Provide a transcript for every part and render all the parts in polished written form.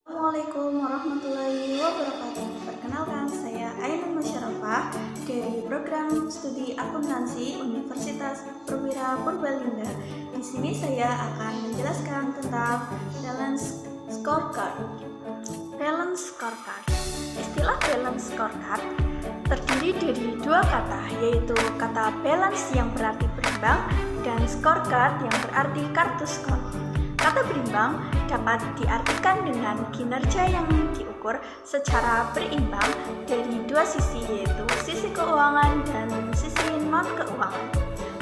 Assalamualaikum warahmatullahi wabarakatuh. Perkenalkan, saya Ainun Masyarafah dari program studi akuntansi Universitas Perwira Purbalingga. Di sini saya akan menjelaskan tentang balance scorecard. Balance scorecard. Istilah balance scorecard terdiri dari dua kata, yaitu kata balance yang berarti berimbang dan scorecard yang berarti kartu skor. Kata berimbang dapat diartikan dengan kinerja yang diukur secara berimbang dari dua sisi, yaitu sisi keuangan dan sisi non-keuangan.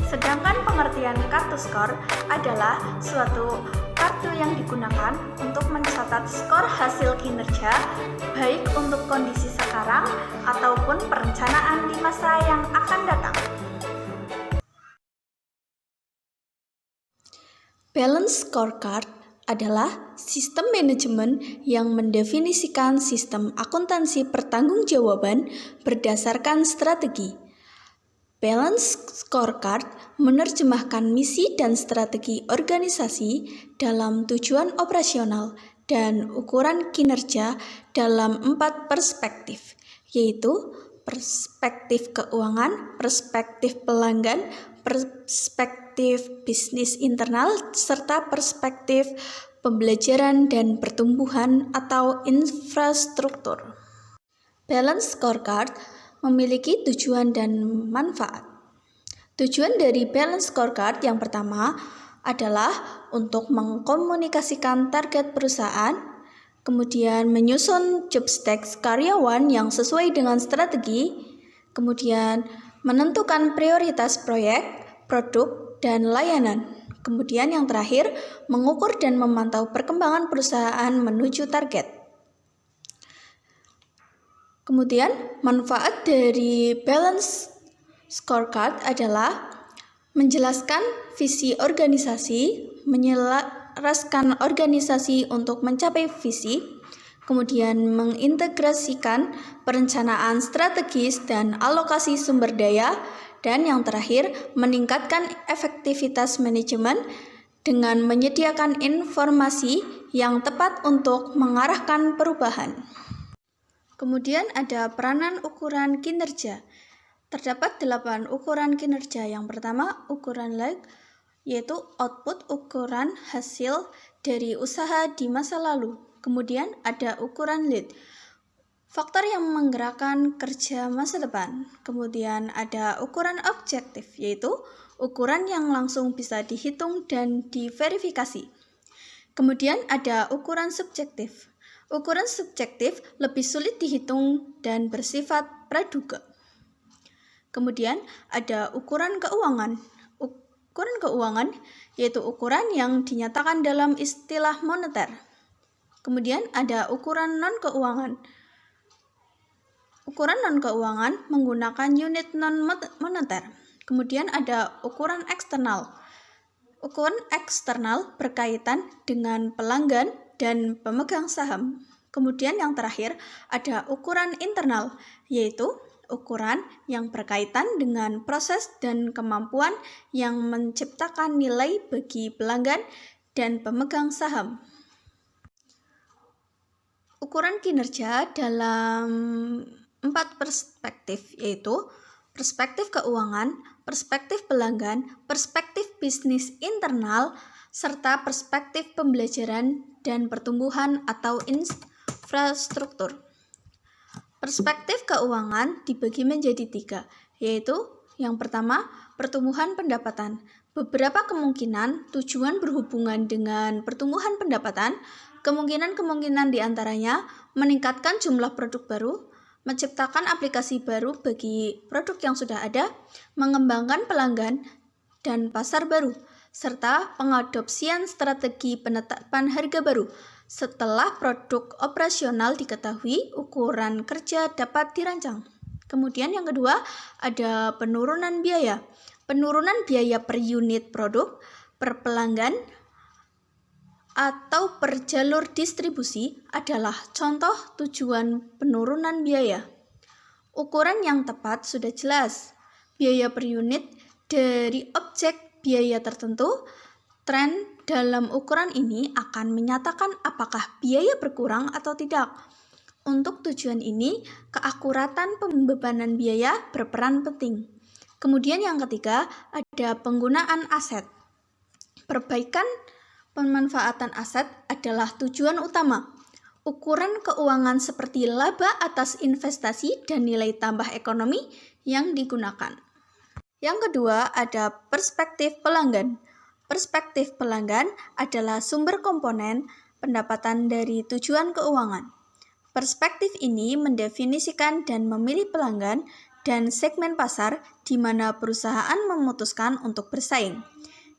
Sedangkan pengertian kartu skor adalah suatu kartu yang digunakan untuk mencatat skor hasil kinerja, baik untuk kondisi sekarang ataupun perencanaan di masa yang akan datang. Balance scorecard adalah sistem manajemen yang mendefinisikan sistem akuntansi pertanggungjawaban berdasarkan strategi. Balance scorecard menerjemahkan misi dan strategi organisasi dalam tujuan operasional dan ukuran kinerja dalam 4 perspektif, yaitu perspektif keuangan, perspektif pelanggan, perspektif bisnis internal, serta perspektif pembelajaran dan pertumbuhan atau infrastruktur. Balance scorecard memiliki tujuan dan manfaat. Tujuan dari balance scorecard yang pertama adalah untuk mengkomunikasikan target perusahaan, kemudian menyusun job stacks karyawan yang sesuai dengan strategi, kemudian menentukan prioritas proyek, produk, dan layanan. Kemudian yang terakhir, mengukur dan memantau perkembangan perusahaan menuju target. Kemudian manfaat dari balance scorecard adalah menjelaskan visi organisasi, menyelaraskan organisasi untuk mencapai visi, kemudian mengintegrasikan perencanaan strategis dan alokasi sumber daya, dan yang terakhir meningkatkan efektivitas manajemen dengan menyediakan informasi yang tepat untuk mengarahkan perubahan. Kemudian ada peranan ukuran kinerja. Terdapat 8 ukuran kinerja. Yang pertama, ukuran lag, yaitu output, ukuran hasil dari usaha di masa lalu. Kemudian ada ukuran lead, faktor yang menggerakkan kerja masa depan. Kemudian ada ukuran objektif, yaitu ukuran yang langsung bisa dihitung dan diverifikasi. Kemudian ada ukuran subjektif. Ukuran subjektif lebih sulit dihitung dan bersifat praduga. Kemudian ada ukuran keuangan. Ukuran keuangan yaitu ukuran yang dinyatakan dalam istilah moneter. Kemudian ada ukuran non-keuangan. Ukuran non-keuangan menggunakan unit non-moneter. Kemudian ada ukuran eksternal. Ukuran eksternal berkaitan dengan pelanggan dan pemegang saham. Kemudian yang terakhir ada ukuran internal, yaitu ukuran yang berkaitan dengan proses dan kemampuan yang menciptakan nilai bagi pelanggan dan pemegang saham. Ukuran kinerja dalam 4 perspektif, yaitu perspektif keuangan, perspektif pelanggan, perspektif bisnis internal, serta perspektif pembelajaran dan pertumbuhan atau infrastruktur. Perspektif keuangan dibagi menjadi 3, yaitu yang pertama, pertumbuhan pendapatan. Beberapa kemungkinan tujuan berhubungan dengan pertumbuhan pendapatan. Kemungkinan diantaranya meningkatkan jumlah produk baru, menciptakan aplikasi baru bagi produk yang sudah ada, mengembangkan pelanggan dan pasar baru, serta pengadopsian strategi penetapan harga baru. Setelah produk operasional diketahui, ukuran kerja dapat dirancang. Kemudian yang kedua, ada penurunan biaya. Penurunan biaya per unit produk, per pelanggan, atau per jalur distribusi adalah contoh tujuan penurunan biaya. Ukuran yang tepat sudah jelas. Biaya per unit dari objek biaya tertentu, tren dalam ukuran ini akan menyatakan apakah biaya berkurang atau tidak. Untuk tujuan ini, keakuratan pembebanan biaya berperan penting. Kemudian yang ketiga, ada penggunaan aset. Perbaikan pemanfaatan aset adalah tujuan utama. Ukuran keuangan seperti laba atas investasi dan nilai tambah ekonomi yang digunakan. Yang kedua, ada perspektif pelanggan. Perspektif pelanggan adalah sumber komponen pendapatan dari tujuan keuangan. Perspektif ini mendefinisikan dan memilih pelanggan dan segmen pasar di mana perusahaan memutuskan untuk bersaing.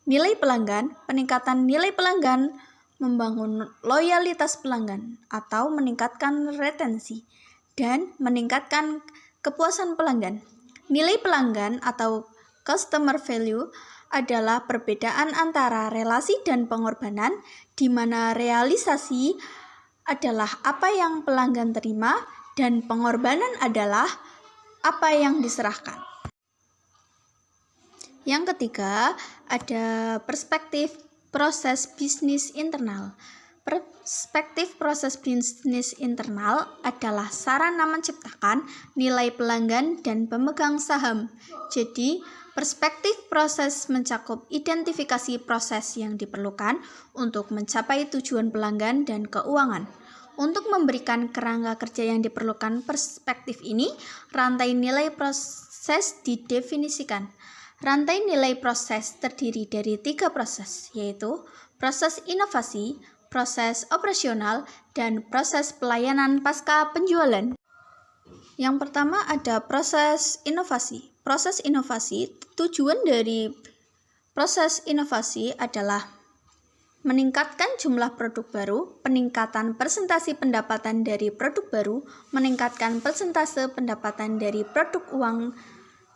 Nilai pelanggan, peningkatan nilai pelanggan, membangun loyalitas pelanggan atau meningkatkan retensi, dan meningkatkan kepuasan pelanggan. Nilai pelanggan atau customer value adalah perbedaan antara relasi dan pengorbanan, di mana realisasi adalah apa yang pelanggan terima dan pengorbanan adalah apa yang diserahkan. Yang ketiga, ada perspektif proses bisnis internal. Perspektif proses bisnis internal adalah sarana menciptakan nilai pelanggan dan pemegang saham. Jadi, perspektif proses mencakup identifikasi proses yang diperlukan untuk mencapai tujuan pelanggan dan keuangan. Untuk memberikan kerangka kerja yang diperlukan perspektif ini, rantai nilai proses didefinisikan. Rantai nilai proses terdiri dari 3 proses, yaitu proses inovasi, proses operasional, dan proses pelayanan pasca penjualan. Yang pertama ada proses inovasi. Proses inovasi, tujuan dari proses inovasi adalah meningkatkan jumlah produk baru, peningkatan persentase pendapatan dari produk baru, meningkatkan persentase pendapatan dari produk uang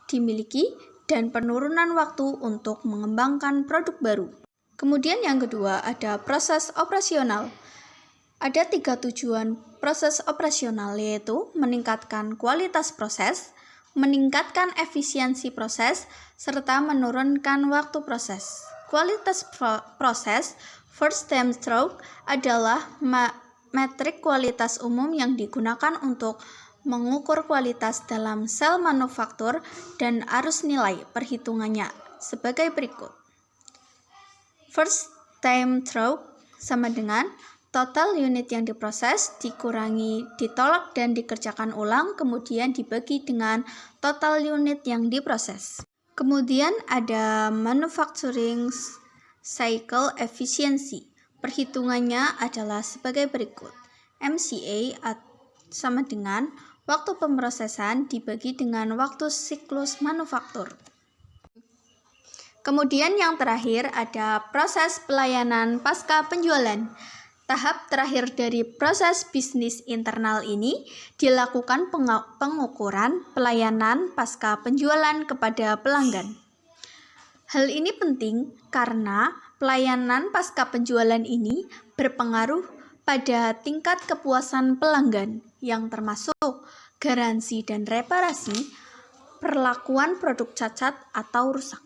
dimiliki, dan penurunan waktu untuk mengembangkan produk baru. Kemudian yang kedua ada proses operasional. Ada 3 tujuan proses operasional, yaitu meningkatkan kualitas proses, meningkatkan efisiensi proses, serta menurunkan waktu proses. Kualitas proses, first time through, adalah metrik kualitas umum yang digunakan untuk mengukur kualitas dalam sel manufaktur dan arus nilai perhitungannya sebagai berikut. First time through sama dengan total unit yang diproses dikurangi ditolak dan dikerjakan ulang, kemudian dibagi dengan total unit yang diproses. Kemudian ada manufacturing cycle efficiency. Perhitungannya adalah sebagai berikut. MCA sama dengan waktu pemrosesan dibagi dengan waktu siklus manufaktur. Kemudian yang terakhir ada proses pelayanan pasca penjualan. Tahap terakhir dari proses bisnis internal ini dilakukan pengukuran pelayanan pasca penjualan kepada pelanggan. Hal ini penting karena pelayanan pasca penjualan ini berpengaruh pada tingkat kepuasan pelanggan yang termasuk garansi dan reparasi, perlakuan produk cacat atau rusak.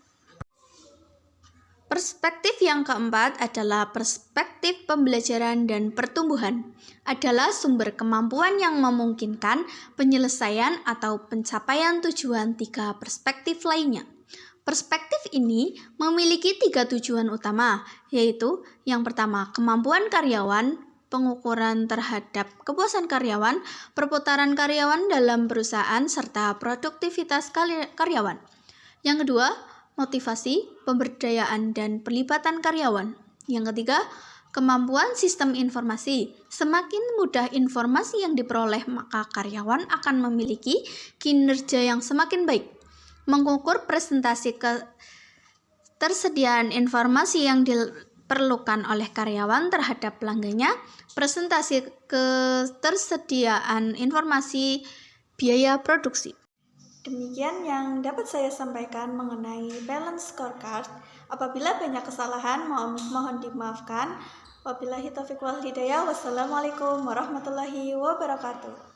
Perspektif yang keempat adalah perspektif pembelajaran dan pertumbuhan. Adalah sumber kemampuan yang memungkinkan penyelesaian atau pencapaian tujuan 3 perspektif lainnya. Perspektif ini memiliki 3 tujuan utama, yaitu yang pertama kemampuan karyawan, pengukuran terhadap kepuasan karyawan, perputaran karyawan dalam perusahaan, serta produktivitas karyawan. Yang kedua, motivasi, pemberdayaan, dan pelibatan karyawan. Yang ketiga, kemampuan sistem informasi. Semakin mudah informasi yang diperoleh, maka karyawan akan memiliki kinerja yang semakin baik. Mengukur presentasi ketersediaan informasi yang diperlukan oleh karyawan terhadap pelanggannya, presentasi ketersediaan informasi biaya produksi. Demikian yang dapat saya sampaikan mengenai balance scorecard. Apabila banyak kesalahan, mohon dimaafkan. Wabillahi taufiq wal hidayah. Wassalamualaikum warahmatullahi wabarakatuh.